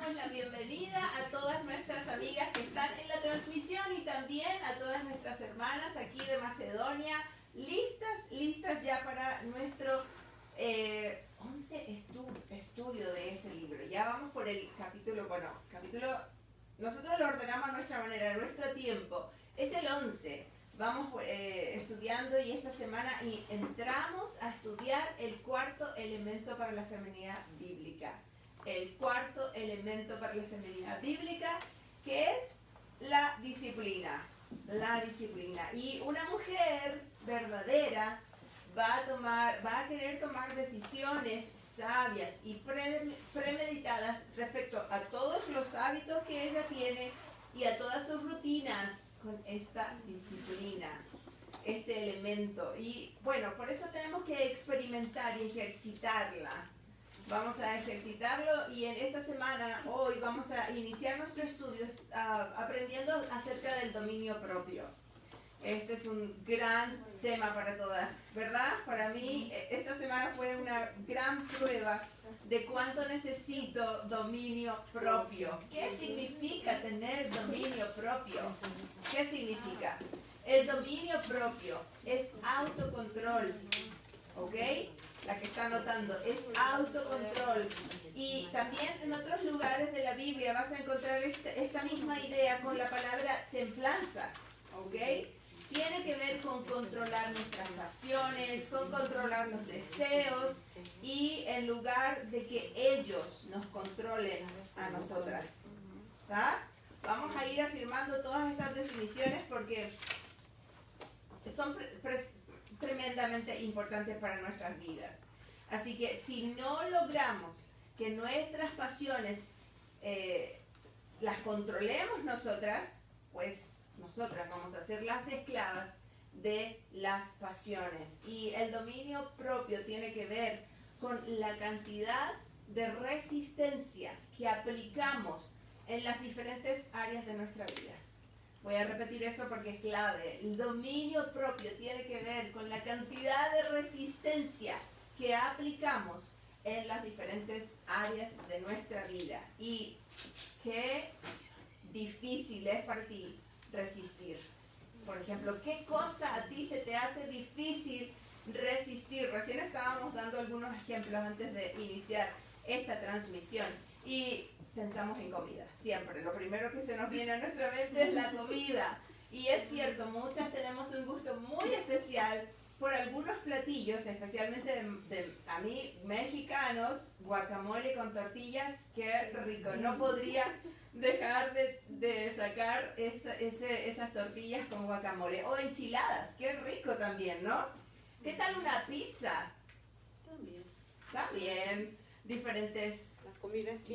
damos la bienvenida a todas nuestras amigas que están en la transmisión y también a todas nuestras hermanas aquí de Macedonia, listas ya para nuestro 11 estudio de este libro. Ya vamos por el capítulo, nosotros lo ordenamos a nuestra manera, a nuestro tiempo. Es el 11. Vamos estudiando y esta semana entramos a estudiar el cuarto elemento para la feminidad bíblica. El cuarto elemento para la feminidad bíblica, que es la disciplina. La disciplina. Y una mujer verdadera va a querer tomar decisiones sabias y premeditadas respecto a todos los hábitos que ella tiene y a todas sus rutinas con esta disciplina, este elemento. Y bueno, por eso tenemos que experimentar y ejercitarla. Vamos a ejercitarlo y en esta semana, hoy, vamos a iniciar nuestro estudio aprendiendo acerca del dominio propio. Este es un gran tema para todas, ¿verdad? Para mí, esta semana fue una gran prueba de cuánto necesito dominio propio. ¿Qué significa tener dominio propio? ¿Qué significa? El dominio propio es autocontrol, ¿ok? La que está anotando, es autocontrol. Y también en otros lugares de la Biblia vas a encontrar esta misma idea con la palabra templanza, ¿ok? Tiene que ver con controlar nuestras pasiones, con controlar los deseos y en lugar de que ellos nos controlen a nosotras. ¿Tá? Vamos a ir afirmando todas estas definiciones porque son tremendamente importantes para nuestras vidas. Así que si no logramos que nuestras pasiones las controlemos nosotras, pues nosotras vamos a ser las esclavas de las pasiones. Y el dominio propio tiene que ver con la cantidad de resistencia que aplicamos en las diferentes áreas de nuestra vida. Voy a repetir eso porque es clave. El dominio propio tiene que ver con la cantidad de resistencia que aplicamos en las diferentes áreas de nuestra vida. Y qué difícil es para ti resistir. Por ejemplo, ¿qué cosa a ti se te hace difícil resistir? Recién estábamos dando algunos ejemplos antes de iniciar esta transmisión y pensamos en comida, siempre. Lo primero que se nos viene a nuestra mente es la comida. Y es cierto, muchas tenemos un gusto muy especial por algunos platillos, especialmente a mí, mexicanos, guacamole con tortillas, qué rico. No podría dejar de sacar esas tortillas con guacamole. O enchiladas, qué rico también, ¿no? ¿Qué tal una pizza? También. Diferentes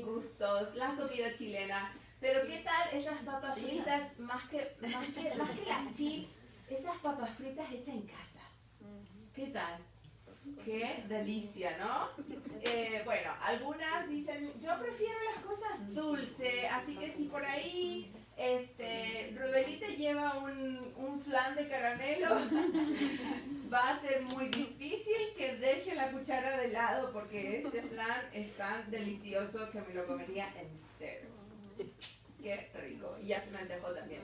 gustos, la comida chilena. Pero ¿qué tal esas papas fritas, más que las chips, esas papas fritas hechas en casa? ¿Qué tal? Qué delicia, ¿no? Bueno, algunas dicen, yo prefiero las cosas dulces, así que si por ahí Rubelita lleva un flan de caramelo, va a ser muy difícil que deje la cuchara de lado porque este flan es tan delicioso que me lo comería entero. Qué rico. Y ya se me antojó también.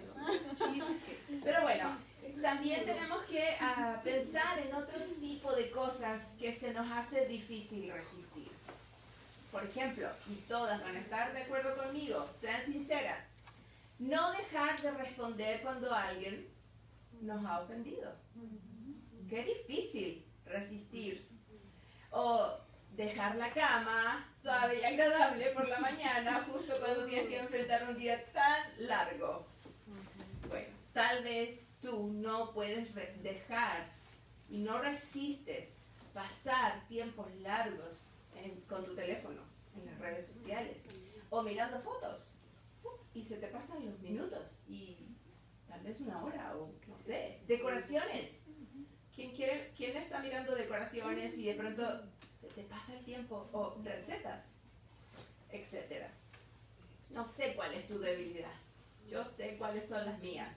Pero bueno, también tenemos que pensar en otro tipo de cosas que se nos hace difícil resistir. Por ejemplo, y todas van a estar de acuerdo conmigo, sean sinceras, no dejar de responder cuando alguien nos ha ofendido. Qué difícil resistir. O dejar la cama suave y agradable por la mañana, justo cuando tienes que enfrentar un día tan largo. Bueno, tal vez tú no puedes dejar y no resistes pasar tiempos largos con tu teléfono, en las redes sociales, o mirando fotos, y se te pasan los minutos, y tal vez una hora, o no sé, decoraciones. ¿Quién está mirando decoraciones y de pronto se te pasa el tiempo? O recetas, etcétera. No sé cuál es tu debilidad. Yo sé cuáles son las mías.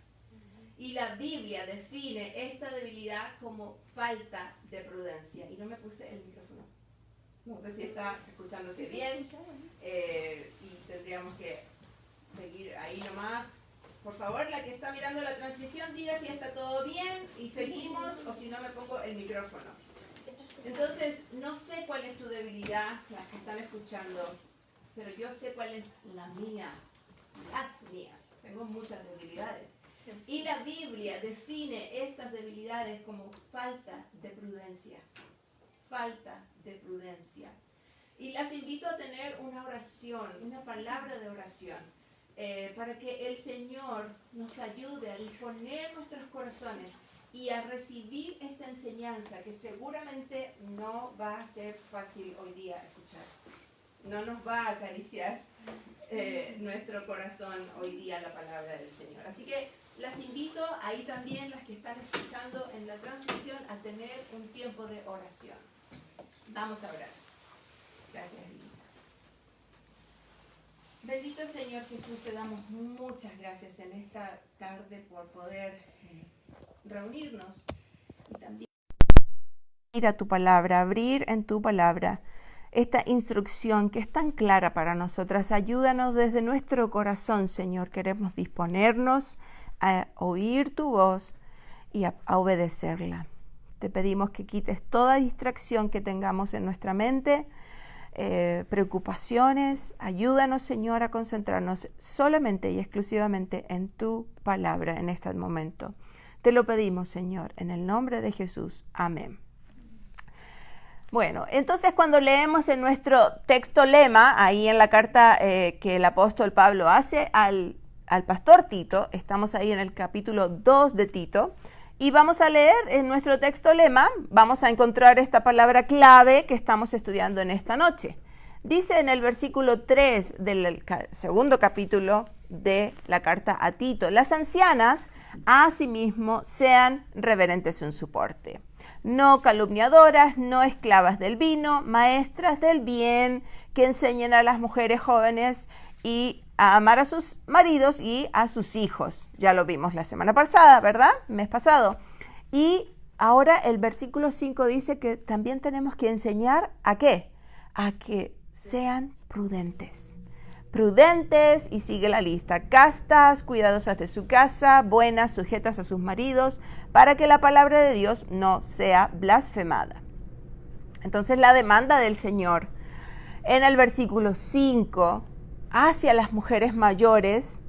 Y la Biblia define esta debilidad como falta de prudencia. Y no me puse el micrófono. No sé si está escuchándose bien. tendríamos que seguir ahí nomás. Por favor, la que está mirando la transmisión, diga si está todo bien y seguimos, o si no me pongo el micrófono. Entonces, no sé cuál es tu debilidad, las que están escuchando, pero yo sé cuál es la mía, las mías. Tengo muchas debilidades. Y la Biblia define estas debilidades como falta de prudencia. Falta de prudencia. Y las invito a tener una oración, una palabra de oración, para que el Señor nos ayude a disponer nuestros corazones y a recibir esta enseñanza que seguramente no va a ser fácil hoy día escuchar. No nos va a acariciar nuestro corazón hoy día la palabra del Señor. Así que las invito, ahí también las que están escuchando en la transmisión, a tener un tiempo de oración. Vamos a orar. Gracias, Lina. Bendito Señor Jesús, te damos muchas gracias en esta tarde por poder reunirnos y también ir a tu palabra, abrir en tu palabra esta instrucción que es tan clara para nosotras. Ayúdanos desde nuestro corazón, Señor. Queremos disponernos a oír tu voz y a obedecerla. Te pedimos que quites toda distracción que tengamos en nuestra mente, preocupaciones. Ayúdanos, Señor, a concentrarnos solamente y exclusivamente en tu palabra en este momento. Te lo pedimos, Señor, en el nombre de Jesús. Amén. Bueno, entonces cuando leemos en nuestro texto lema, ahí en la carta que el apóstol Pablo hace al pastor Tito, estamos ahí en el capítulo 2 de Tito, y vamos a leer en nuestro texto lema, vamos a encontrar esta palabra clave que estamos estudiando en esta noche. Dice en el versículo 3 del segundo capítulo de la carta a Tito: las ancianas, asimismo, sean reverentes en su porte, no calumniadoras, no esclavas del vino, maestras del bien, que enseñen a las mujeres jóvenes y a amar a sus maridos y a sus hijos. Ya lo vimos la semana pasada, ¿verdad? Mes pasado. Y ahora el versículo 5 dice que también tenemos que enseñar ¿a qué? A que sean prudentes. Prudentes, y sigue la lista: castas, cuidadosas de su casa, buenas, sujetas a sus maridos, para que la palabra de Dios no sea blasfemada. Entonces la demanda del Señor en el versículo 5 hacia las mujeres mayores,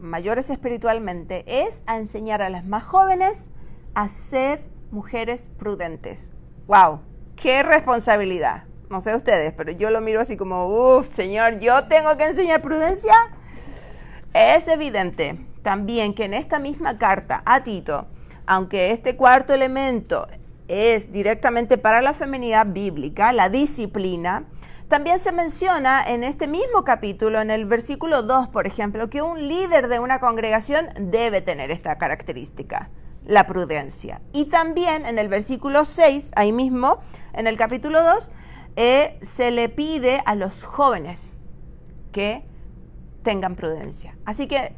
mayores espiritualmente, es a enseñar a las más jóvenes a ser mujeres prudentes. ¡Wow! ¡Qué responsabilidad! No sé ustedes, pero yo lo miro así como, Señor, ¿yo tengo que enseñar prudencia? Es evidente también que en esta misma carta a Tito, aunque este cuarto elemento es directamente para la feminidad bíblica, la disciplina, también se menciona en este mismo capítulo, en el versículo 2, por ejemplo, que un líder de una congregación debe tener esta característica, la prudencia. Y también en el versículo 6, ahí mismo, en el capítulo 2, se le pide a los jóvenes que tengan prudencia. Así que,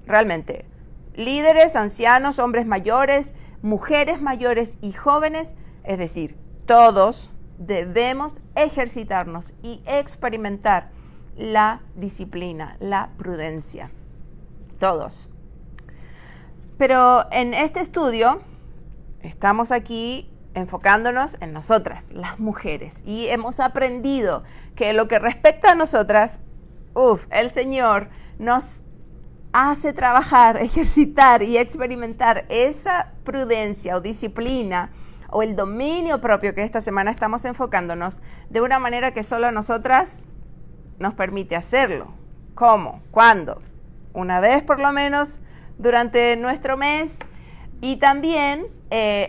realmente, líderes, ancianos, hombres mayores, mujeres mayores y jóvenes, es decir, todos debemos ejercitarnos y experimentar la disciplina, la prudencia. Todos. Pero en este estudio estamos aquí enfocándonos en nosotras, las mujeres, y hemos aprendido que lo que respecta a nosotras, el Señor nos hace trabajar, ejercitar y experimentar esa prudencia o disciplina o el dominio propio que esta semana estamos enfocándonos de una manera que solo a nosotras nos permite hacerlo. ¿Cómo? ¿Cuándo? Una vez por lo menos durante nuestro mes, y también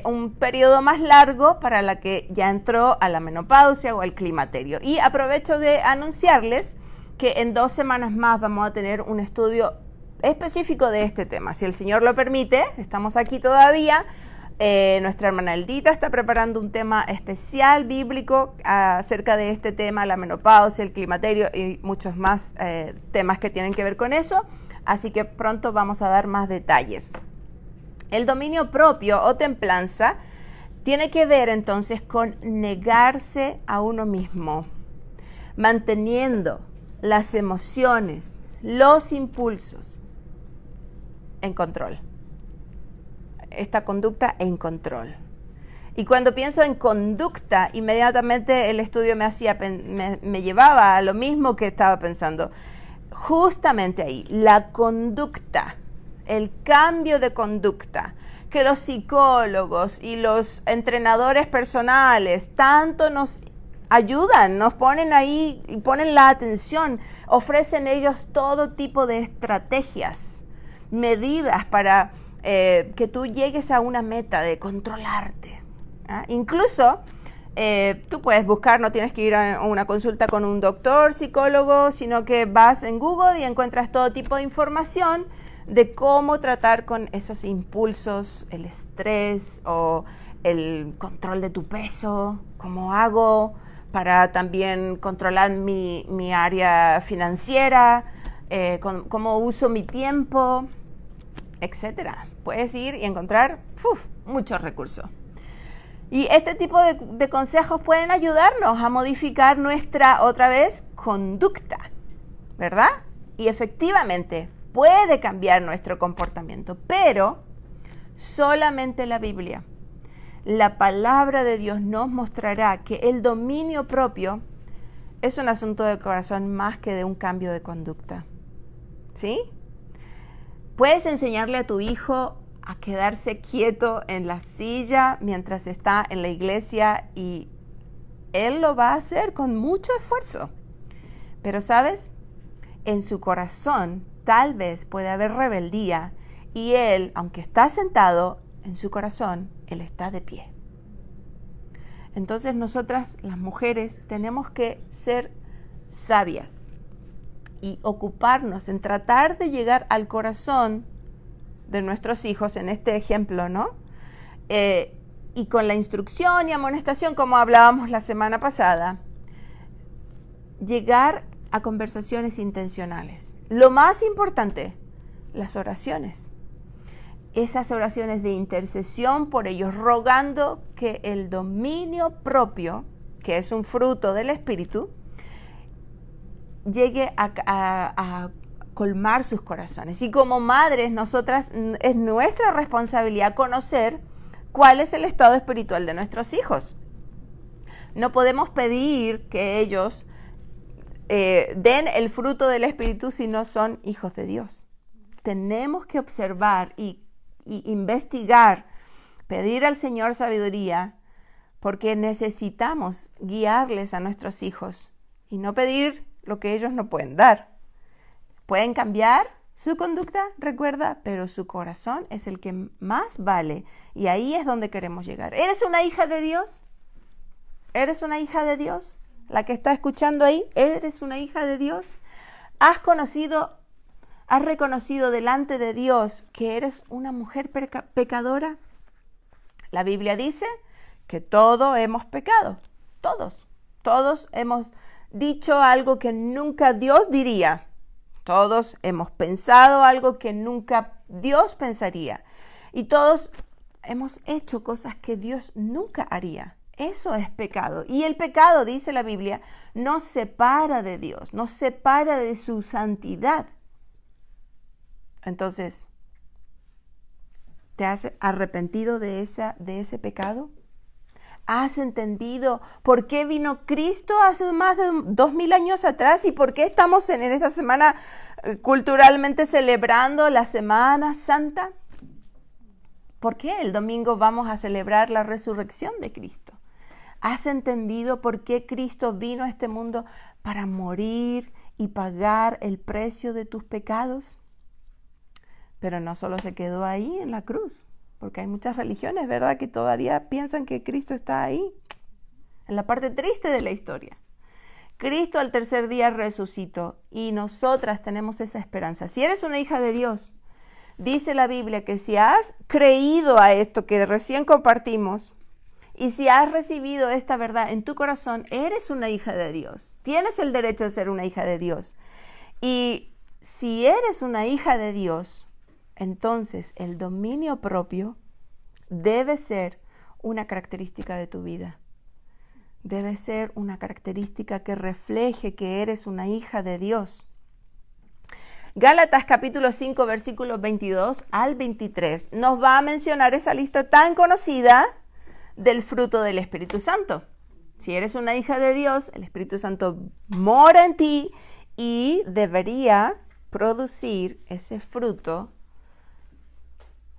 un periodo más largo para la que ya entró a la menopausia o al climaterio. Y aprovecho de anunciarles que en 2 semanas más vamos a tener un estudio específico de este tema. Si el Señor lo permite, estamos aquí todavía. Nuestra hermana Eldita está preparando un tema especial bíblico acerca de este tema, la menopausia, el climaterio y muchos más temas que tienen que ver con eso. Así que pronto vamos a dar más detalles. El dominio propio o templanza tiene que ver entonces con negarse a uno mismo, manteniendo las emociones, los impulsos en control. Esta conducta en control. Y cuando pienso en conducta, inmediatamente el estudio me llevaba a lo mismo que estaba pensando. Justamente ahí, la conducta, el cambio de conducta, que los psicólogos y los entrenadores personales tanto nos ayudan, nos ponen ahí y ponen la atención, ofrecen ellos todo tipo de estrategias, medidas para que tú llegues a una meta de controlarte. Incluso tú puedes buscar, no tienes que ir a una consulta con un doctor, psicólogo, sino que vas en Google y encuentras todo tipo de información de cómo tratar con esos impulsos, el estrés o el control de tu peso, cómo hago para también controlar mi área financiera, cómo uso mi tiempo, etcétera. Puedes ir y encontrar muchos recursos. Y este tipo de consejos pueden ayudarnos a modificar nuestra, otra vez, conducta, ¿verdad? Y efectivamente puede cambiar nuestro comportamiento, pero solamente la Biblia, la palabra de Dios nos mostrará que el dominio propio es un asunto del corazón más que de un cambio de conducta. ¿Sí? Puedes enseñarle a tu hijo a quedarse quieto en la silla mientras está en la iglesia y él lo va a hacer con mucho esfuerzo. Pero, ¿sabes? En su corazón tal vez puede haber rebeldía y él, aunque está sentado, en su corazón, él está de pie. Entonces nosotras, las mujeres, tenemos que ser sabias y ocuparnos en tratar de llegar al corazón de nuestros hijos, en este ejemplo, ¿no? Y con la instrucción y amonestación, como hablábamos la semana pasada, llegar a conversaciones intencionales. Lo más importante, las oraciones. Esas oraciones de intercesión por ellos, rogando que el dominio propio, que es un fruto del Espíritu, llegue a colmar sus corazones. Y como madres, nosotras, es nuestra responsabilidad conocer cuál es el estado espiritual de nuestros hijos. No podemos pedir que ellos den el fruto del Espíritu si no son hijos de Dios. Tenemos que observar y investigar, pedir al Señor sabiduría, porque necesitamos guiarles a nuestros hijos y no pedir lo que ellos no pueden dar. Pueden cambiar su conducta, recuerda, pero su corazón es el que más vale y ahí es donde queremos llegar. ¿Eres una hija de Dios? ¿Eres una hija de Dios? La que está escuchando ahí, ¿eres una hija de Dios? ¿Has reconocido delante de Dios que eres una mujer pecadora? La Biblia dice que todos hemos pecado, todos hemos dicho algo que nunca Dios diría, todos hemos pensado algo que nunca Dios pensaría y todos hemos hecho cosas que Dios nunca haría. Eso es pecado. Y el pecado, dice la Biblia, nos separa de Dios, nos separa de su santidad. Entonces, ¿te has arrepentido de ese pecado? ¿Has entendido por qué vino Cristo hace más de 2000 años atrás y por qué estamos en esta semana culturalmente celebrando la Semana Santa? ¿Por qué el domingo vamos a celebrar la resurrección de Cristo? ¿Has entendido por qué Cristo vino a este mundo para morir y pagar el precio de tus pecados? Pero no solo se quedó ahí en la cruz, porque hay muchas religiones, ¿verdad?, que todavía piensan que Cristo está ahí, en la parte triste de la historia. Cristo al tercer día resucitó y nosotras tenemos esa esperanza. Si eres una hija de Dios, dice la Biblia que si has creído a esto que recién compartimos y si has recibido esta verdad en tu corazón, eres una hija de Dios. Tienes el derecho de ser una hija de Dios. Y si eres una hija de Dios, entonces el dominio propio debe ser una característica de tu vida. Debe ser una característica que refleje que eres una hija de Dios. Gálatas capítulo 5, versículos 22 al 23 nos va a mencionar esa lista tan conocida del fruto del Espíritu Santo. Si eres una hija de Dios, el Espíritu Santo mora en ti y debería producir ese fruto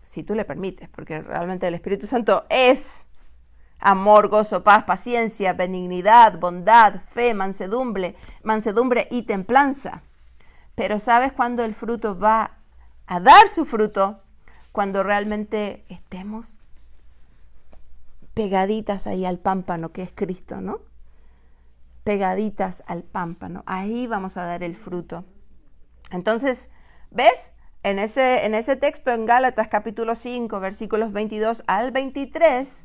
si tú le permites, porque realmente el Espíritu Santo es amor, gozo, paz, paciencia, benignidad, bondad, fe, mansedumbre y templanza. Pero ¿sabes cuándo el fruto va a dar su fruto? Cuando realmente estemos pegaditas ahí al pámpano que es Cristo, ¿no? Pegaditas al pámpano. Ahí vamos a dar el fruto. Entonces, ¿ves? En ese texto en Gálatas capítulo 5, versículos 22 al 23,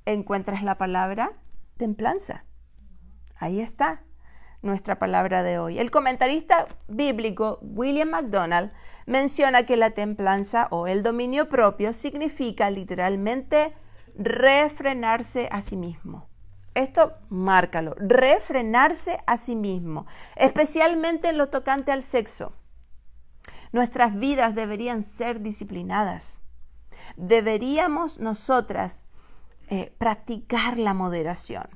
encuentras la palabra templanza. Ahí está nuestra palabra de hoy. El comentarista bíblico William MacDonald menciona que la templanza o el dominio propio significa literalmente refrenarse a sí mismo. Esto márcalo, refrenarse a sí mismo, especialmente en lo tocante al sexo. Nuestras vidas deberían ser disciplinadas. Deberíamos nosotras practicar la moderación.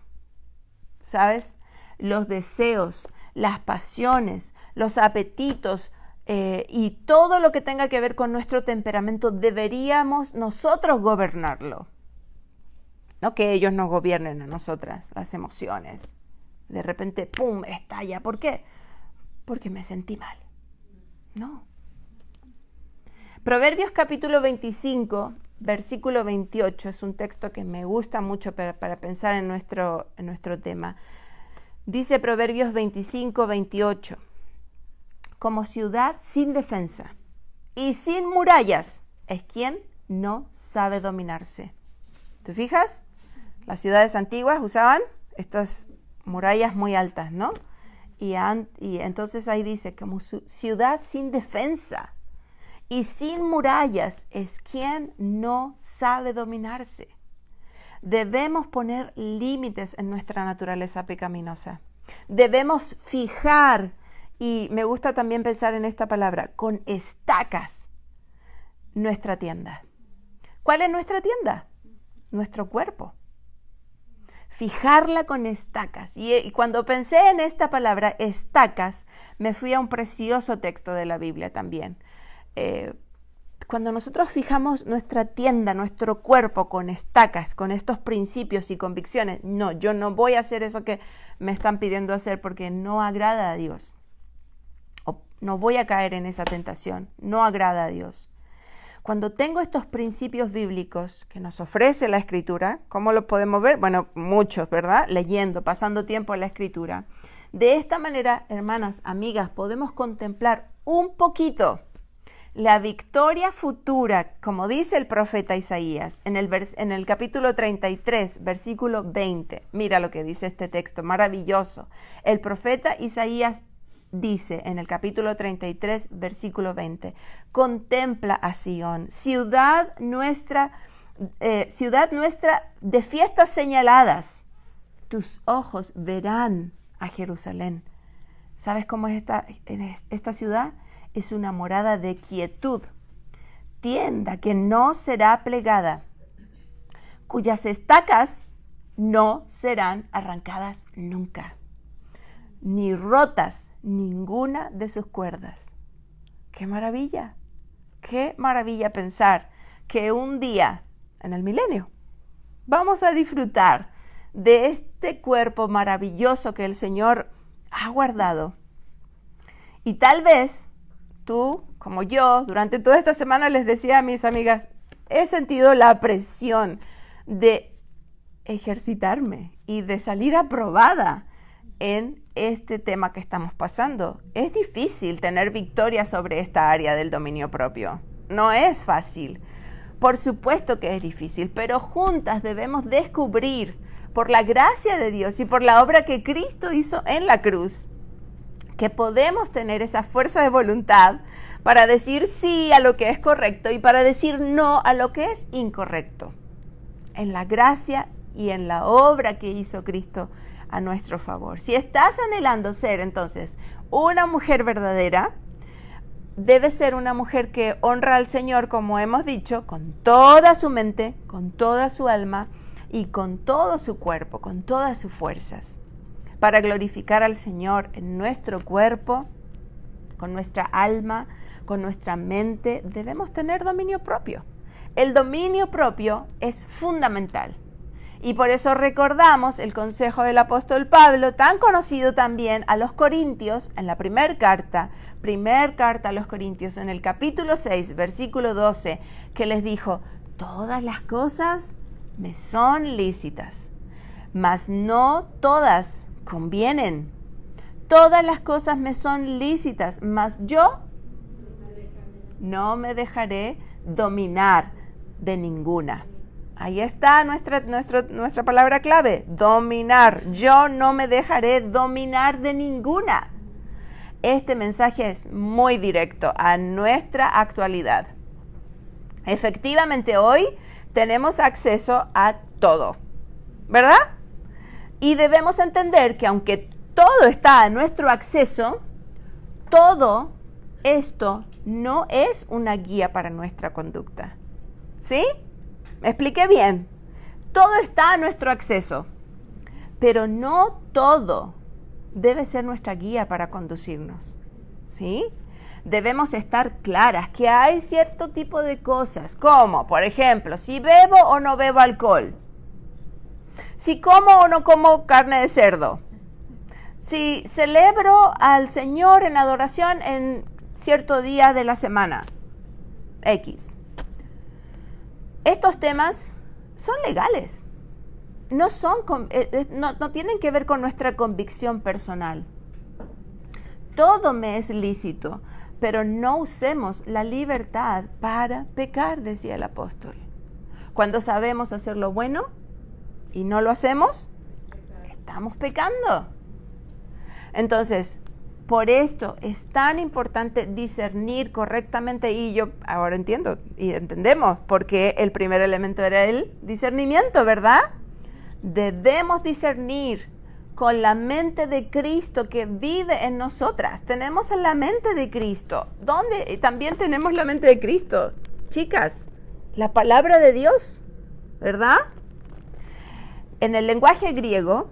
¿Sabes? Los deseos, las pasiones, los apetitos y todo lo que tenga que ver con nuestro temperamento deberíamos nosotros gobernarlo. No que ellos nos gobiernen a nosotras, las emociones. De repente, ¡pum!, estalla. ¿Por qué? Porque me sentí mal. No. Proverbios capítulo 25, versículo 28, es un texto que me gusta mucho para pensar en nuestro tema. Dice Proverbios 25, 28, como ciudad sin defensa y sin murallas es quien no sabe dominarse. ¿Te fijas? Las ciudades antiguas usaban estas murallas muy altas, ¿no? Y entonces ahí dice, como ciudad sin defensa y sin murallas es quien no sabe dominarse. Debemos poner límites en nuestra naturaleza pecaminosa. Debemos fijar, y me gusta también pensar en esta palabra, con estacas, nuestra tienda. ¿Cuál es nuestra tienda? Nuestro cuerpo. Fijarla con estacas. Y cuando pensé en esta palabra, estacas, me fui a un precioso texto de la Biblia también. Cuando nosotros fijamos nuestra tienda, nuestro cuerpo con estacas, con estos principios y convicciones, no, yo no voy a hacer eso que me están pidiendo hacer porque no agrada a Dios. O no voy a caer en esa tentación, no agrada a Dios. Cuando tengo estos principios bíblicos que nos ofrece la Escritura, ¿cómo lo podemos ver? Bueno, muchos, ¿verdad? Leyendo, pasando tiempo en la Escritura. De esta manera, hermanas, amigas, podemos contemplar un poquito la victoria futura, como dice el profeta Isaías, en el capítulo 33, versículo 20. Mira lo que dice este texto, maravilloso. El profeta Isaías dice en el capítulo 33, versículo 20, contempla a Sión, ciudad nuestra de fiestas señaladas. Tus ojos verán a Jerusalén. ¿Sabes cómo es esta ciudad? Es una morada de quietud, tienda que no será plegada, cuyas estacas no serán arrancadas nunca, ni rotas ninguna de sus cuerdas. ¡Qué maravilla! ¡Qué maravilla pensar que un día, en el milenio, vamos a disfrutar de este cuerpo maravilloso que el Señor ha guardado? Y tal vez tú, como yo, durante toda esta semana les decía a mis amigas, he sentido la presión de ejercitarme y de salir aprobada en este tema que estamos pasando. Es difícil tener victoria sobre esta área del dominio propio. No es fácil. Por supuesto que es difícil, pero juntas debemos descubrir, por la gracia de Dios y por la obra que Cristo hizo en la cruz, que podemos tener esa fuerza de voluntad para decir sí a lo que es correcto y para decir no a lo que es incorrecto. En la gracia y en la obra que hizo Cristo a nuestro favor. Si estás anhelando ser entonces una mujer verdadera, debe ser una mujer que honra al Señor, como hemos dicho, con toda su mente, con toda su alma y con todo su cuerpo, con todas sus fuerzas, para glorificar al Señor en nuestro cuerpo, con nuestra alma, con nuestra mente. Debemos tener dominio propio. El dominio propio es fundamental. Y por eso recordamos el consejo del apóstol Pablo, tan conocido también a los Corintios, en la primera carta a los Corintios, en el capítulo 6, versículo 12, que les dijo: todas las cosas me son lícitas, mas no todas convienen. Todas las cosas me son lícitas, mas yo no me dejaré dominar de ninguna. Ahí está nuestra palabra clave, dominar. Yo no me dejaré dominar de ninguna. Este mensaje es muy directo a nuestra actualidad. Efectivamente, hoy tenemos acceso a todo, ¿verdad? Y debemos entender que aunque todo está a nuestro acceso, todo esto no es una guía para nuestra conducta. ¿Sí? ¿Me expliqué bien? Todo está a nuestro acceso, pero no todo debe ser nuestra guía para conducirnos. ¿Sí? Debemos estar claras que hay cierto tipo de cosas, como, por ejemplo, si bebo o no bebo alcohol, si como o no como carne de cerdo, si celebro al Señor en adoración en cierto día de la semana, X. Estos temas son legales, no tienen que ver con nuestra convicción personal. Todo me es lícito, pero no usemos la libertad para pecar, decía el apóstol. Cuando sabemos hacer lo bueno y no lo hacemos, estamos pecando. Entonces, por esto es tan importante discernir correctamente, y yo ahora entiendo y entendemos por qué el primer elemento era el discernimiento, ¿verdad? Debemos discernir con la mente de Cristo que vive en nosotras. Tenemos la mente de Cristo. ¿Dónde? También tenemos la mente de Cristo. Chicas, la palabra de Dios, ¿verdad? En el lenguaje griego,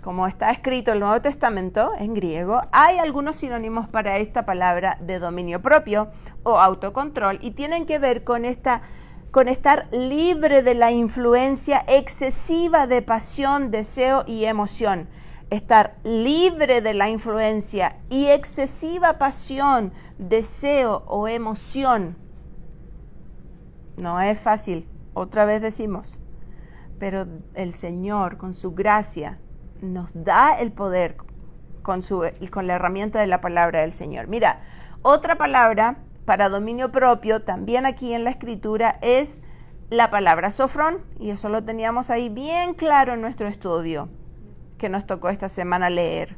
como está escrito el Nuevo Testamento en griego, hay algunos sinónimos para esta palabra de dominio propio o autocontrol, y tienen que ver con estar libre de la influencia excesiva de pasión, deseo y emoción. Estar libre de la influencia y excesiva pasión, deseo o emoción. No es fácil, otra vez decimos, pero el Señor con su gracia nos da el poder con la herramienta de la palabra del Señor. Mira, otra palabra para dominio propio, también aquí en la Escritura, es la palabra sofrón, y eso lo teníamos ahí bien claro en nuestro estudio que nos tocó esta semana leer.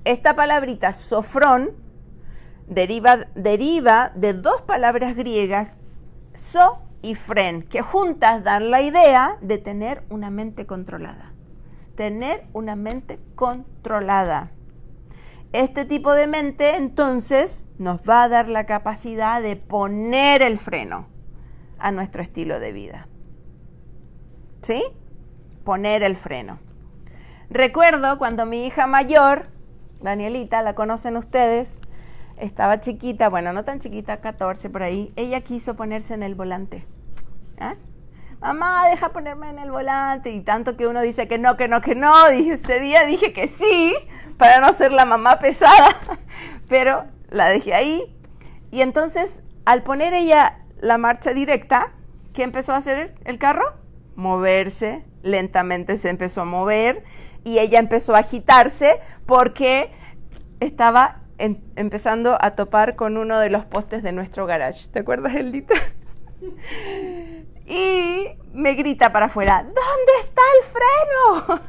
Esta palabrita sofrón deriva de dos palabras griegas, so y fren, que juntas dan la idea de tener una mente controlada. Tener una mente controlada. Este tipo de mente entonces nos va a dar la capacidad de poner el freno a nuestro estilo de vida. ¿Sí? Poner el freno. Recuerdo cuando mi hija mayor, Danielita, la conocen ustedes, estaba chiquita, bueno, no tan chiquita, 14 por ahí, ella quiso ponerse en el volante. ¿Ah? Mamá, deja ponerme en el volante, y tanto que uno dice que no, ese día dije que sí, para no ser la mamá pesada, pero la dejé ahí, y entonces, al poner ella la marcha directa, ¿qué empezó a hacer el carro? Moverse, lentamente se empezó a mover, y ella empezó a agitarse, porque estaba empezando a topar con uno de los postes de nuestro garage. ¿Te acuerdas, Eldita? Y me grita para afuera: ¿dónde está el freno?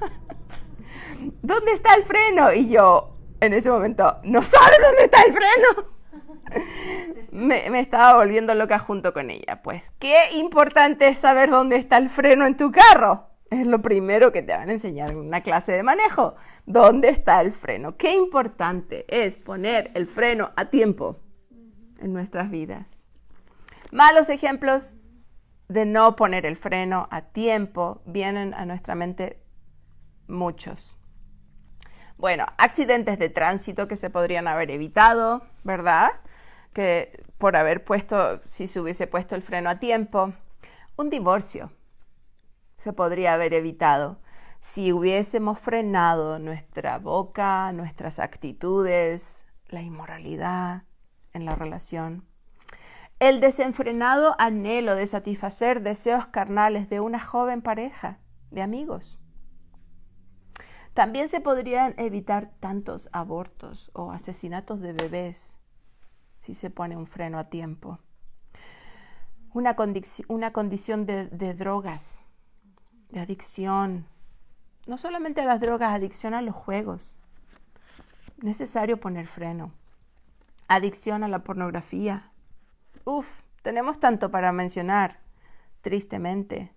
¿Dónde está el freno? Y yo, en ese momento, ¿no sabes dónde está el freno? Me estaba volviendo loca junto con ella. Pues, qué importante es saber dónde está el freno en tu carro, Es lo primero que te van a enseñar en una clase de manejo. ¿Dónde está el freno? Qué importante es poner el freno a tiempo en nuestras vidas. Malos ejemplos de no poner el freno a tiempo vienen a nuestra mente muchos. Bueno, accidentes de tránsito que se podrían haber evitado, ¿verdad? Que por haber puesto, si se hubiese puesto el freno a tiempo. Un divorcio se podría haber evitado si hubiésemos frenado nuestra boca, nuestras actitudes, la inmoralidad en la relación. El desenfrenado anhelo de satisfacer deseos carnales de una joven pareja, de amigos. También se podrían evitar tantos abortos o asesinatos de bebés si se pone un freno a tiempo. Una condición de drogas, de adicción. No solamente a las drogas, adicción a los juegos. Necesario poner freno. Adicción a la pornografía. Tenemos tanto para mencionar, tristemente.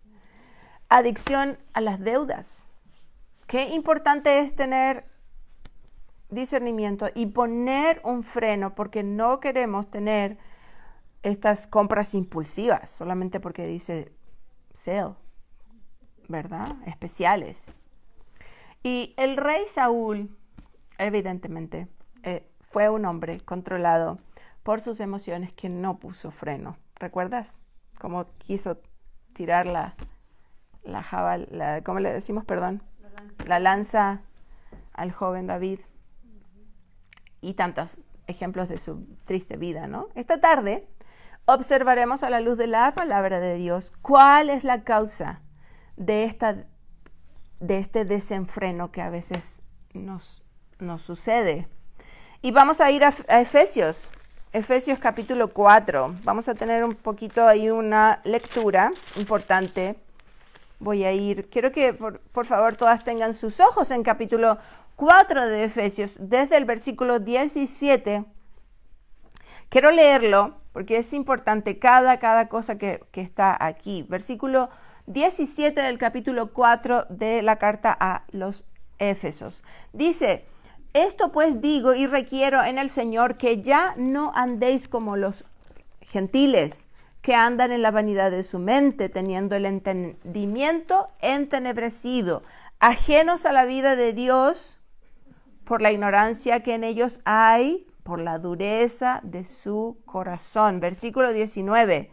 Adicción a las deudas. Qué importante es tener discernimiento y poner un freno, porque no queremos tener estas compras impulsivas solamente porque dice sale, ¿verdad? Especiales. Y el rey Saúl, evidentemente, fue un hombre controlado por sus emociones que no puso freno. ¿Recuerdas? Cómo quiso tirar ¿cómo le decimos? Perdón. La lanza al joven David. Y tantos ejemplos de su triste vida, ¿no? Esta tarde observaremos a la luz de la palabra de Dios cuál es la causa de este desenfreno que a veces nos sucede. Y vamos a ir a Efesios capítulo 4. Vamos a tener un poquito ahí una lectura importante. Quiero que por favor todas tengan sus ojos en capítulo 4 de Efesios, desde el versículo 17. Quiero leerlo porque es importante cada cosa que está aquí. Versículo 17 del capítulo 4 de la carta a los Éfesos. Dice: esto pues digo y requiero en el Señor, que ya no andéis como los gentiles, que andan en la vanidad de su mente, teniendo el entendimiento entenebrecido, ajenos a la vida de Dios, por la ignorancia que en ellos hay, por la dureza de su corazón. Versículo 19.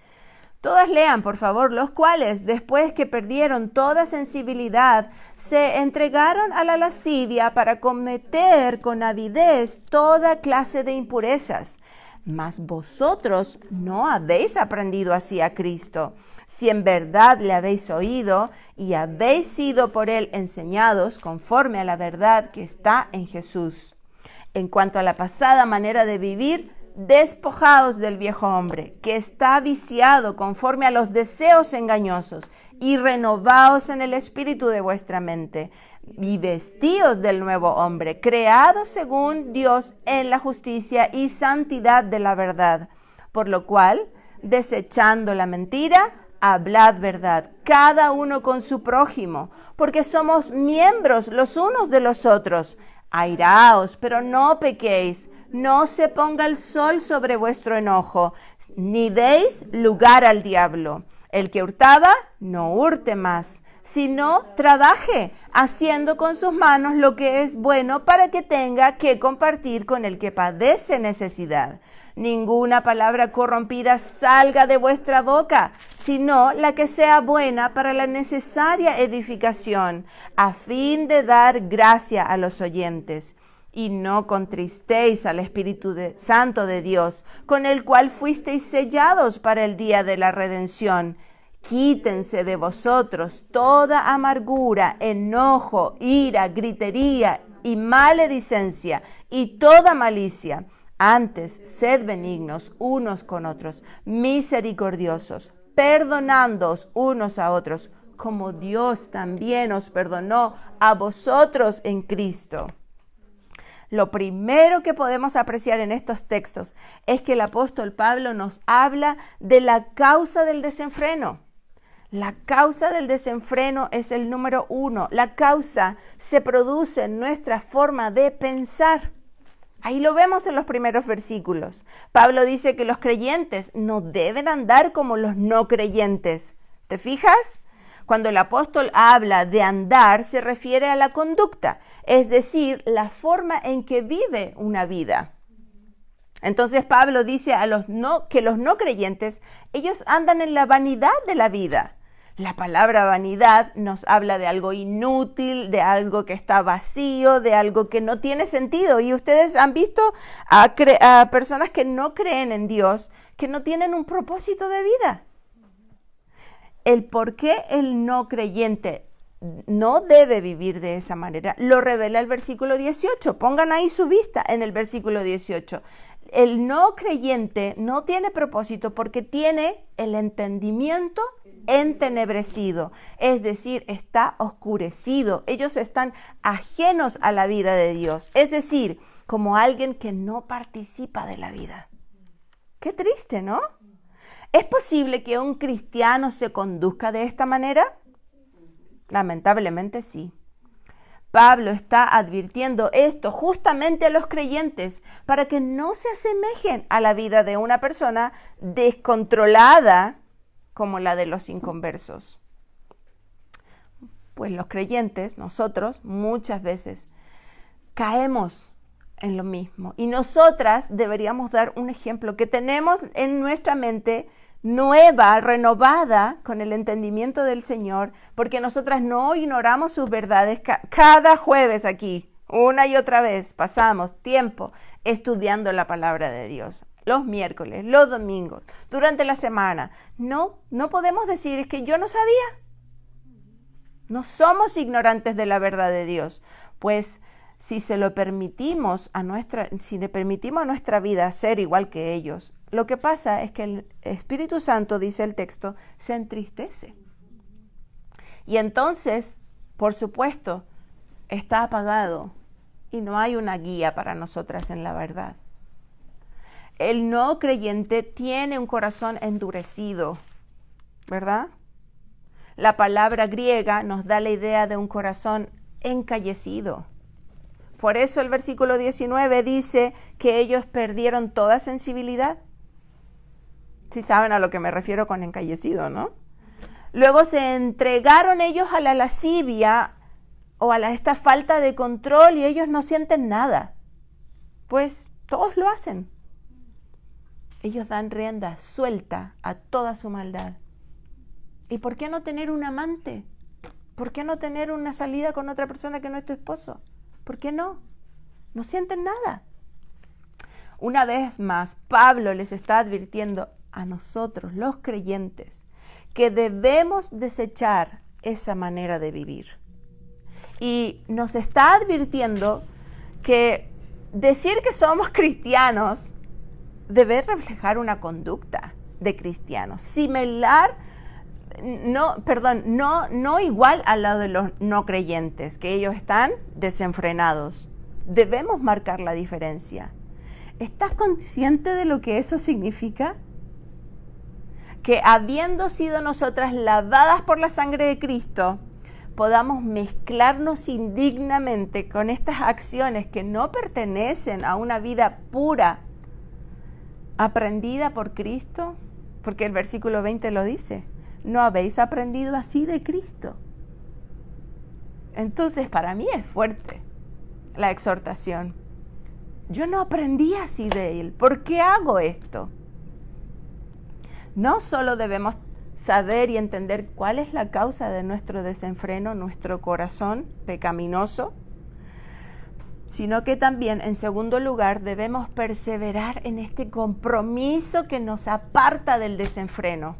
Todas lean, por favor, los cuales, después que perdieron toda sensibilidad, se entregaron a la lascivia para cometer con avidez toda clase de impurezas. Mas vosotros no habéis aprendido así a Cristo, si en verdad le habéis oído y habéis sido por él enseñados conforme a la verdad que está en Jesús. En cuanto a la pasada manera de vivir, despojaos del viejo hombre, que está viciado conforme a los deseos engañosos, y renovaos en el espíritu de vuestra mente, y vestíos del nuevo hombre, creado según Dios en la justicia y santidad de la verdad. Por lo cual, desechando la mentira, hablad verdad, cada uno con su prójimo, porque somos miembros los unos de los otros. Airaos, pero no pequéis. No se ponga el sol sobre vuestro enojo, ni deis lugar al diablo. El que hurtaba, no hurte más, sino trabaje, haciendo con sus manos lo que es bueno, para que tenga que compartir con el que padece necesidad. Ninguna palabra corrompida salga de vuestra boca, sino la que sea buena para la necesaria edificación, a fin de dar gracia a los oyentes. Y no contristéis al Espíritu Santo de Dios, con el cual fuisteis sellados para el día de la redención. Quítense de vosotros toda amargura, enojo, ira, gritería y maledicencia y toda malicia. Antes, sed benignos unos con otros, misericordiosos, perdonándoos unos a otros, como Dios también os perdonó a vosotros en Cristo. Lo primero que podemos apreciar en estos textos es que el apóstol Pablo nos habla de la causa del desenfreno. La causa del desenfreno es el número 1. La causa se produce en nuestra forma de pensar. Ahí lo vemos en los primeros versículos. Pablo dice que los creyentes no deben andar como los no creyentes. ¿Te fijas? Cuando el apóstol habla de andar, se refiere a la conducta, es decir, la forma en que vive una vida. Entonces Pablo dice que los no creyentes, ellos andan en la vanidad de la vida. La palabra vanidad nos habla de algo inútil, de algo que está vacío, de algo que no tiene sentido. Y ustedes han visto a personas que no creen en Dios, que no tienen un propósito de vida. El por qué el no creyente no debe vivir de esa manera lo revela el versículo 18. Pongan ahí su vista en el versículo 18. El no creyente no tiene propósito porque tiene el entendimiento entenebrecido, es decir, está oscurecido. Ellos están ajenos a la vida de Dios, es decir, como alguien que no participa de la vida. Qué triste, ¿no? ¿Es posible que un cristiano se conduzca de esta manera? Lamentablemente sí. Pablo está advirtiendo esto justamente a los creyentes para que no se asemejen a la vida de una persona descontrolada como la de los inconversos. Pues los creyentes, nosotros, muchas veces caemos en lo mismo. Y nosotras deberíamos dar un ejemplo que tenemos en nuestra mente nueva, renovada, con el entendimiento del Señor, porque nosotras no ignoramos sus verdades. Cada jueves aquí, una y otra vez, pasamos tiempo estudiando la palabra de Dios. Los miércoles, los domingos, durante la semana. No podemos decir, es que yo no sabía. No somos ignorantes de la verdad de Dios, pues si le permitimos a nuestra vida ser igual que ellos, lo que pasa es que el Espíritu Santo, dice el texto, se entristece. Y entonces, por supuesto, está apagado y no hay una guía para nosotras en la verdad. El no creyente tiene un corazón endurecido, ¿verdad? La palabra griega nos da la idea de un corazón encallecido. Por eso el versículo 19 dice que ellos perdieron toda sensibilidad. Si saben a lo que me refiero con encallecido, ¿no? Luego se entregaron ellos a la lascivia o a esta falta de control y ellos no sienten nada. Pues todos lo hacen. Ellos dan rienda suelta a toda su maldad. ¿Y por qué no tener un amante? ¿Por qué no tener una salida con otra persona que no es tu esposo? ¿Por qué no? No sienten nada. Una vez más, Pablo les está advirtiendo a nosotros, los creyentes, que debemos desechar esa manera de vivir. Y nos está advirtiendo que decir que somos cristianos debe reflejar una conducta de cristianos, similar, no igual a la de los no creyentes, que ellos están desenfrenados. Debemos marcar la diferencia. ¿Estás consciente de lo que eso significa? Que habiendo sido nosotras lavadas por la sangre de Cristo, podamos mezclarnos indignamente con estas acciones que no pertenecen a una vida pura, aprendida por Cristo, porque el versículo 20 lo dice. ¿No habéis aprendido así de Cristo? Entonces, para mí es fuerte la exhortación. Yo no aprendí así de Él. ¿Por qué hago esto? No solo debemos saber y entender cuál es la causa de nuestro desenfreno, nuestro corazón pecaminoso, sino que también, en segundo lugar, debemos perseverar en este compromiso que nos aparta del desenfreno,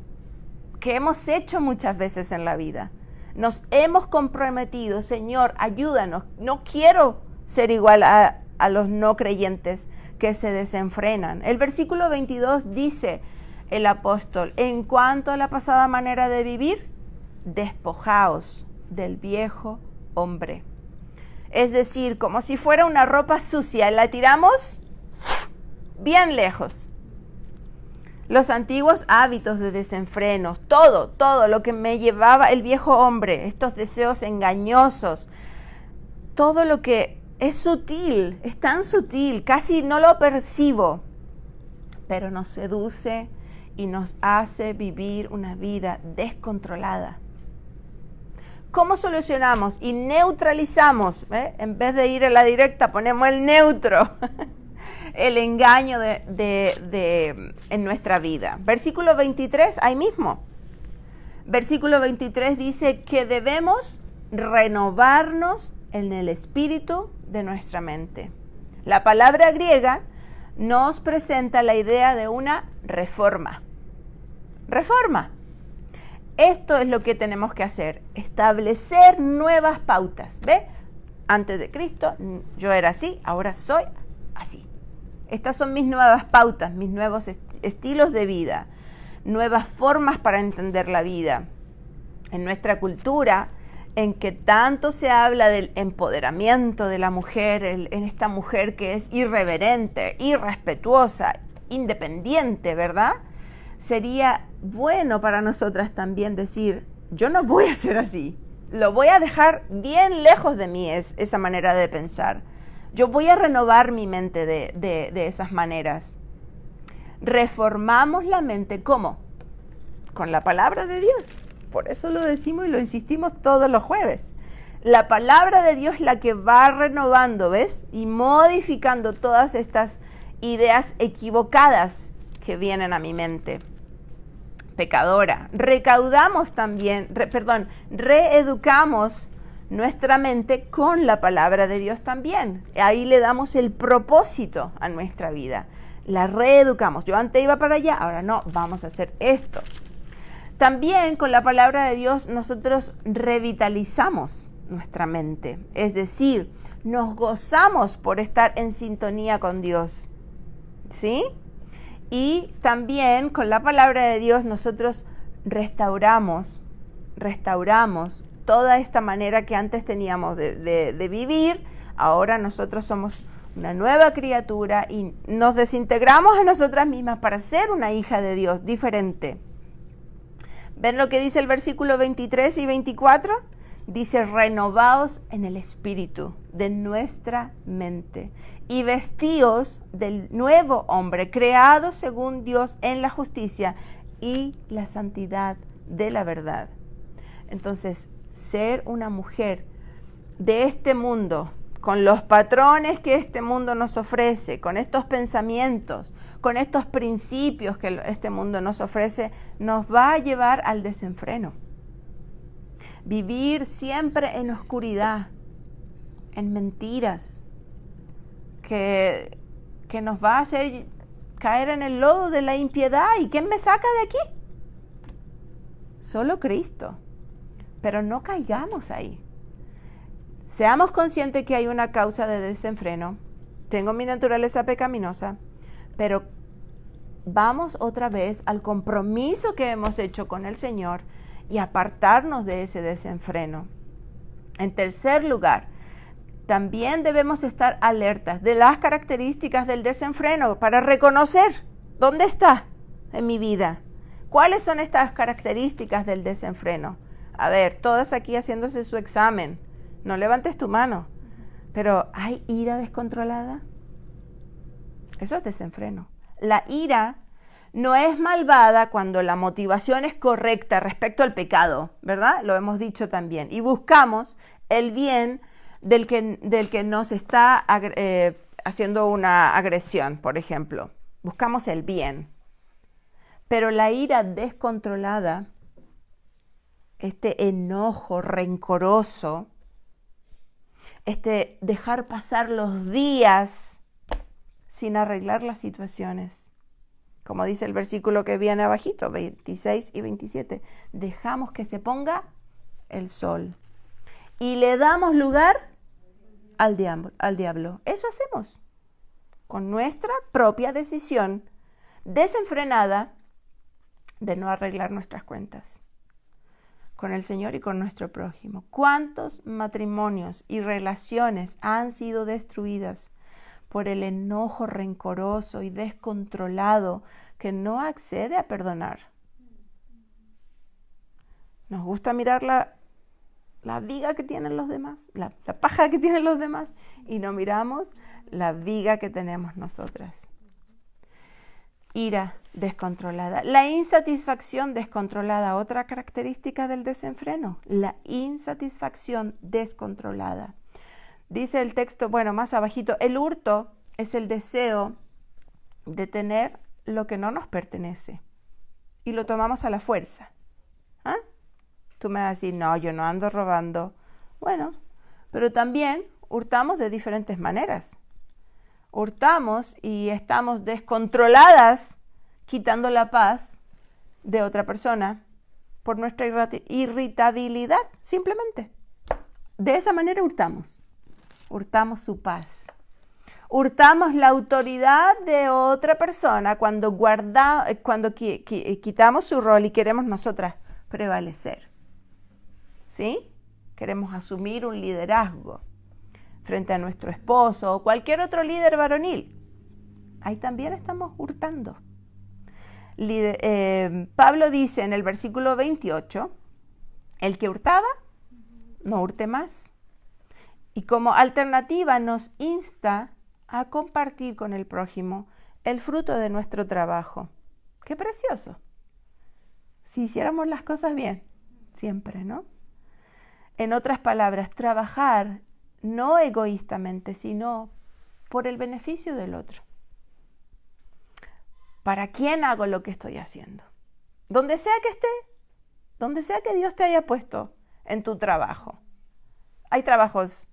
que hemos hecho muchas veces en la vida. Nos hemos comprometido, Señor, ayúdanos. No quiero ser igual a los no creyentes que se desenfrenan. El versículo 22 dice el apóstol, en cuanto a la pasada manera de vivir, despojaos del viejo hombre. Es decir, como si fuera una ropa sucia, la tiramos bien lejos. Los antiguos hábitos de desenfrenos, todo lo que me llevaba el viejo hombre, estos deseos engañosos, todo lo que es sutil, es tan sutil, casi no lo percibo, pero nos seduce y nos hace vivir una vida descontrolada. ¿Cómo solucionamos y neutralizamos? En vez de ir a la directa, ponemos el neutro, el engaño en nuestra vida. Versículo 23, ahí mismo. Versículo 23 dice que debemos renovarnos en el espíritu de nuestra mente. La palabra griega nos presenta la idea de una reforma. Reforma. Esto es lo que tenemos que hacer, establecer nuevas pautas. ¿Ve? Antes de Cristo yo era así, ahora soy así. Estas son mis nuevas pautas, mis nuevos estilos de vida, nuevas formas para entender la vida. En nuestra cultura, en que tanto se habla del empoderamiento de la mujer, en esta mujer que es irreverente, irrespetuosa, independiente, ¿verdad? Sería bueno para nosotras también decir, yo no voy a ser así, lo voy a dejar bien lejos de mí esa manera de pensar. Yo voy a renovar mi mente de esas maneras. Reformamos la mente, ¿cómo? Con la palabra de Dios. Por eso lo decimos y lo insistimos todos los jueves. La palabra de Dios es la que va renovando, ¿ves? Y modificando todas estas ideas equivocadas que vienen a mi mente pecadora. Reeducamos nuestra mente con la palabra de Dios también. Ahí le damos el propósito a nuestra vida. La reeducamos. Yo antes iba para allá, ahora no, vamos a hacer esto. También con la palabra de Dios nosotros revitalizamos nuestra mente. Es decir, nos gozamos por estar en sintonía con Dios. ¿Sí? Y también con la palabra de Dios nosotros restauramos toda esta manera que antes teníamos de vivir. Ahora nosotros somos una nueva criatura y nos desintegramos en nosotras mismas para ser una hija de Dios diferente. ¿Ven lo que dice el versículo 23 y 24? Dice, renovaos en el espíritu de nuestra mente y vestíos del nuevo hombre, creado según Dios en la justicia y la santidad de la verdad. Entonces, ser una mujer de este mundo, con los patrones que este mundo nos ofrece, con estos pensamientos, con estos principios que este mundo nos ofrece, nos va a llevar al desenfreno. Vivir siempre en oscuridad, en mentiras, que nos va a hacer caer en el lodo de la impiedad. ¿Y quién me saca de aquí? Solo Cristo. Pero no caigamos ahí. Seamos conscientes que hay una causa de desenfreno. Tengo mi naturaleza pecaminosa, pero vamos otra vez al compromiso que hemos hecho con el Señor y apartarnos de ese desenfreno. En tercer lugar, también debemos estar alertas de las características del desenfreno para reconocer dónde está en mi vida. ¿Cuáles son estas características del desenfreno? A ver, todas aquí haciéndose su examen. No levantes tu mano. Pero ¿hay ira descontrolada? Eso es desenfreno. La ira no es malvada cuando la motivación es correcta respecto al pecado, ¿verdad? Lo hemos dicho también. Y buscamos el bien del que nos está haciendo una agresión, por ejemplo. Buscamos el bien. Pero la ira descontrolada, este enojo rencoroso, dejar pasar los días sin arreglar las situaciones. Como dice el versículo que viene abajito, 26 y 27. Dejamos que se ponga el sol y le damos lugar al diablo. Eso hacemos con nuestra propia decisión desenfrenada de no arreglar nuestras cuentas con el Señor y con nuestro prójimo. ¿Cuántos matrimonios y relaciones han sido destruidas por el enojo rencoroso y descontrolado que no accede a perdonar. Nos gusta mirar la viga que tienen los demás, la paja que tienen los demás, y no miramos la viga que tenemos nosotras. Ira descontrolada. La insatisfacción descontrolada, otra característica del desenfreno, la insatisfacción descontrolada. Dice el texto, bueno, más abajito, el hurto es el deseo de tener lo que no nos pertenece y lo tomamos a la fuerza. ¿Ah? Tú me vas a decir, no, yo no ando robando. Bueno, pero también hurtamos de diferentes maneras. Hurtamos y estamos descontroladas quitando la paz de otra persona por nuestra irritabilidad, simplemente. De esa manera hurtamos. Hurtamos su paz. Hurtamos la autoridad de otra persona cuando quitamos su rol y queremos nosotras prevalecer. ¿Sí? Queremos asumir un liderazgo frente a nuestro esposo o cualquier otro líder varonil. Ahí también estamos hurtando. Pablo dice en el versículo 28, el que hurtaba, no hurte más. Y como alternativa nos insta a compartir con el prójimo el fruto de nuestro trabajo. ¡Qué precioso! Si hiciéramos las cosas bien, siempre, ¿no? En otras palabras, trabajar no egoístamente, sino por el beneficio del otro. ¿Para quién hago lo que estoy haciendo? Donde sea que esté, donde sea que Dios te haya puesto en tu trabajo. Hay trabajos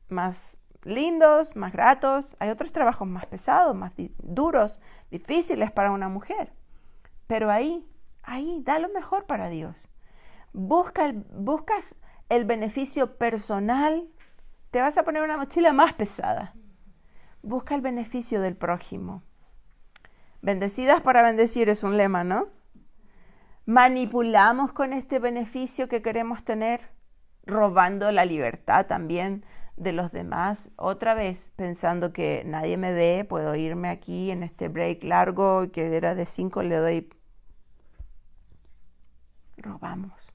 más lindos, más gratos, hay otros trabajos más pesados, más duros, difíciles para una mujer. Pero ahí, da lo mejor para Dios. Buscas el beneficio personal, te vas a poner una mochila más pesada. Busca el beneficio del prójimo. Bendecidas para bendecir es un lema, ¿no? Manipulamos con este beneficio que queremos tener, robando la libertad también de los demás. Otra vez, pensando que nadie me ve, puedo irme aquí en este break largo, que era de 5, le doy. Robamos.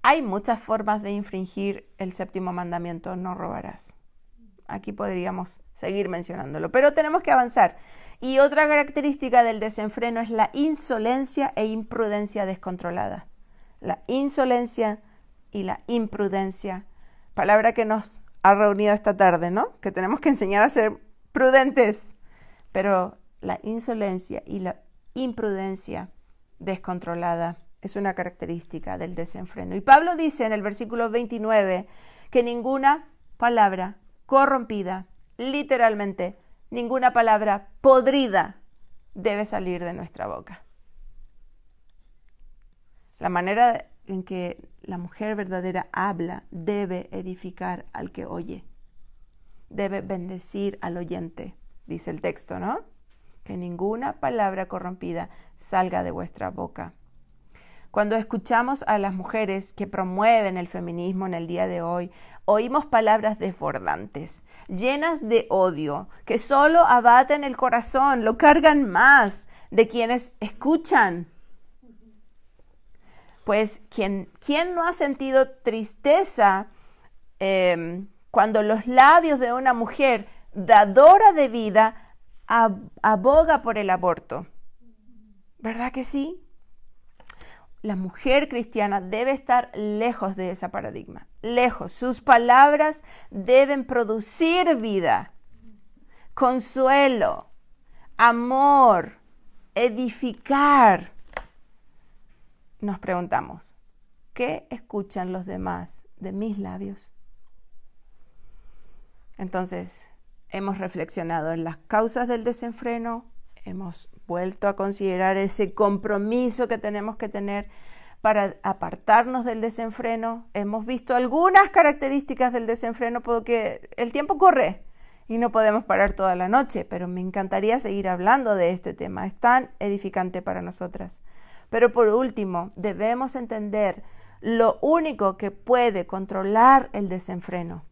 Hay muchas formas de infringir el 7º mandamiento, no robarás. Aquí podríamos seguir mencionándolo, pero tenemos que avanzar. Y otra característica del desenfreno es la insolencia e imprudencia descontrolada. La insolencia y la imprudencia, palabra que nos ha reunido esta tarde, ¿no? Que tenemos que enseñar a ser prudentes. Pero la insolencia y la imprudencia descontrolada es una característica del desenfreno. Y Pablo dice en el versículo 29 que ninguna palabra corrompida, literalmente, ninguna palabra podrida debe salir de nuestra boca. La manera en que la mujer verdadera habla debe edificar al que oye. Debe bendecir al oyente, dice el texto, ¿no? Que ninguna palabra corrompida salga de vuestra boca. Cuando escuchamos a las mujeres que promueven el feminismo en el día de hoy, oímos palabras desbordantes, llenas de odio, que solo abaten el corazón, lo cargan más de quienes escuchan. Pues, ¿quién no ha sentido tristeza cuando los labios de una mujer dadora de vida aboga por el aborto? ¿Verdad que sí? La mujer cristiana debe estar lejos de ese paradigma, lejos. Sus palabras deben producir vida, consuelo, amor, edificar. Nos preguntamos, ¿qué escuchan los demás de mis labios? Entonces, hemos reflexionado en las causas del desenfreno, hemos vuelto a considerar ese compromiso que tenemos que tener para apartarnos del desenfreno. Hemos visto algunas características del desenfreno porque el tiempo corre y no podemos parar toda la noche, pero me encantaría seguir hablando de este tema. Es tan edificante para nosotras. Pero por último, debemos entender lo único que puede controlar el desenfreno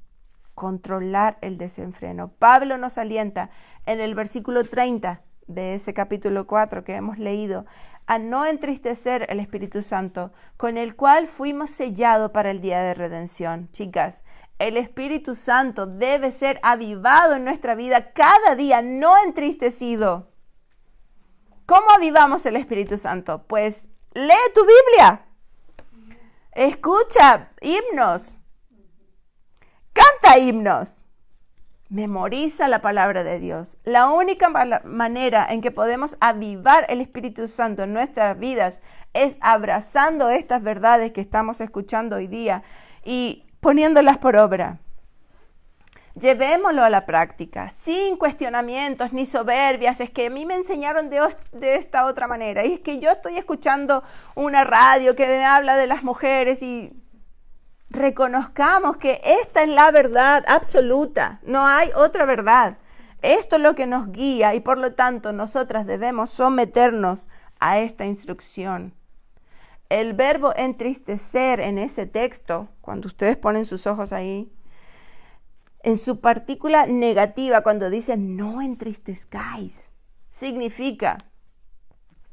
controlar el desenfreno. Pablo nos alienta en el versículo 30 de ese capítulo 4 que hemos leído, a no entristecer el Espíritu Santo, con el cual fuimos sellados para el día de redención. Chicas, el Espíritu Santo debe ser avivado en nuestra vida cada día, no entristecido. ¿Cómo avivamos el Espíritu Santo? Pues lee tu Biblia, escucha himnos, canta himnos, memoriza la palabra de Dios. La única manera en que podemos avivar el Espíritu Santo en nuestras vidas es abrazando estas verdades que estamos escuchando hoy día y poniéndolas por obra. Llevémoslo a la práctica, sin cuestionamientos ni soberbias. Es que a mí me enseñaron de esta otra manera. Y es que yo estoy escuchando una radio que me habla de las mujeres y reconozcamos que esta es la verdad absoluta. No hay otra verdad. Esto es lo que nos guía y por lo tanto nosotras debemos someternos a esta instrucción. El verbo entristecer en ese texto, cuando ustedes ponen sus ojos ahí, en su partícula negativa, cuando dice no entristezcáis, significa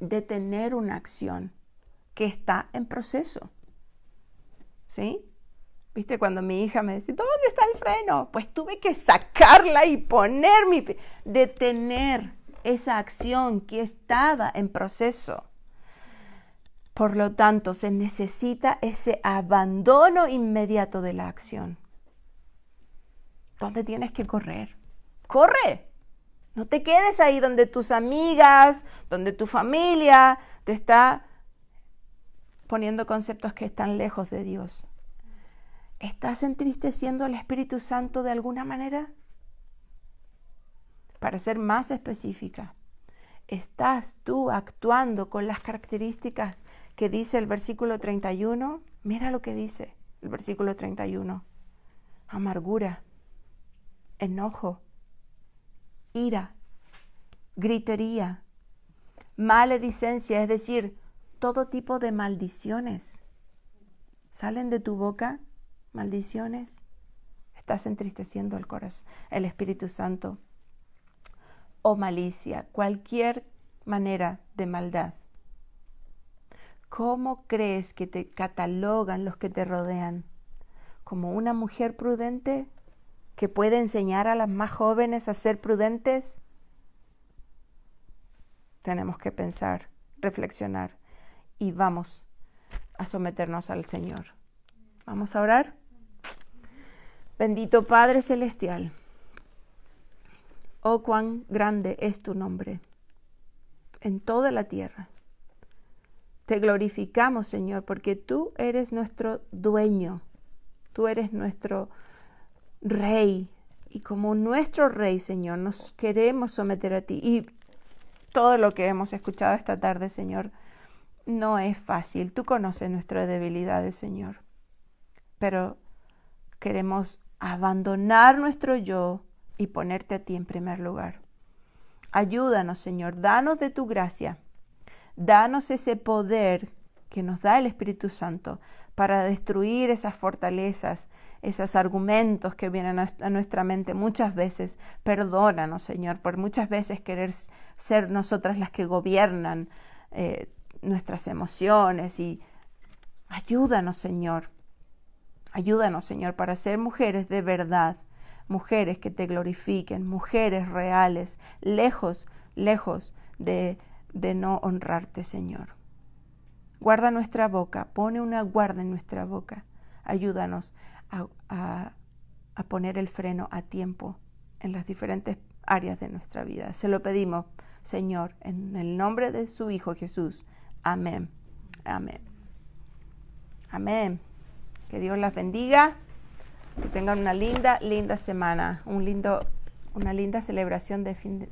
detener una acción que está en proceso. ¿Sí? ¿Viste? Cuando mi hija me dice, ¿dónde está el freno? Pues tuve que sacarla y poner detener esa acción que estaba en proceso. Por lo tanto, se necesita ese abandono inmediato de la acción. ¿Dónde tienes que correr? ¡Corre! No te quedes ahí donde tus amigas, donde tu familia te está poniendo conceptos que están lejos de Dios. ¿Estás entristeciendo al Espíritu Santo de alguna manera? Para ser más específica, ¿estás tú actuando con las características que dice el versículo 31? Mira lo que dice el versículo 31. Amargura, enojo, ira, gritería, maledicencia, es decir, todo tipo de maldiciones. ¿Salen de tu boca maldiciones? Estás entristeciendo el Espíritu Santo. O malicia, cualquier manera de maldad. ¿Cómo crees que te catalogan los que te rodean? ¿Como una mujer prudente que puede enseñar a las más jóvenes a ser prudentes? Tenemos que pensar, reflexionar y vamos a someternos al Señor. ¿Vamos a orar? Bendito Padre Celestial, oh cuán grande es tu nombre en toda la tierra. Te glorificamos, Señor, porque tú eres nuestro dueño, tú eres nuestro Rey, y como nuestro Rey, Señor, nos queremos someter a ti. Y todo lo que hemos escuchado esta tarde, Señor, no es fácil. Tú conoces nuestras debilidades, Señor, pero queremos abandonar nuestro yo y ponerte a ti en primer lugar. Ayúdanos, Señor, danos de tu gracia, danos ese poder que nos da el Espíritu Santo para destruir esas fortalezas, esos argumentos que vienen a nuestra mente muchas veces. Perdónanos, Señor, por muchas veces querer ser nosotras las que gobiernan nuestras emociones. Y ayúdanos, Señor, para ser mujeres de verdad, mujeres que te glorifiquen, mujeres reales, lejos de no honrarte, Señor. Guarda nuestra boca, pone una guarda en nuestra boca. Ayúdanos a poner el freno a tiempo en las diferentes áreas de nuestra vida. Se lo pedimos, Señor, en el nombre de su Hijo Jesús. Amén. Amén. Amén. Que Dios las bendiga. Que tengan una linda semana, una linda celebración de fin de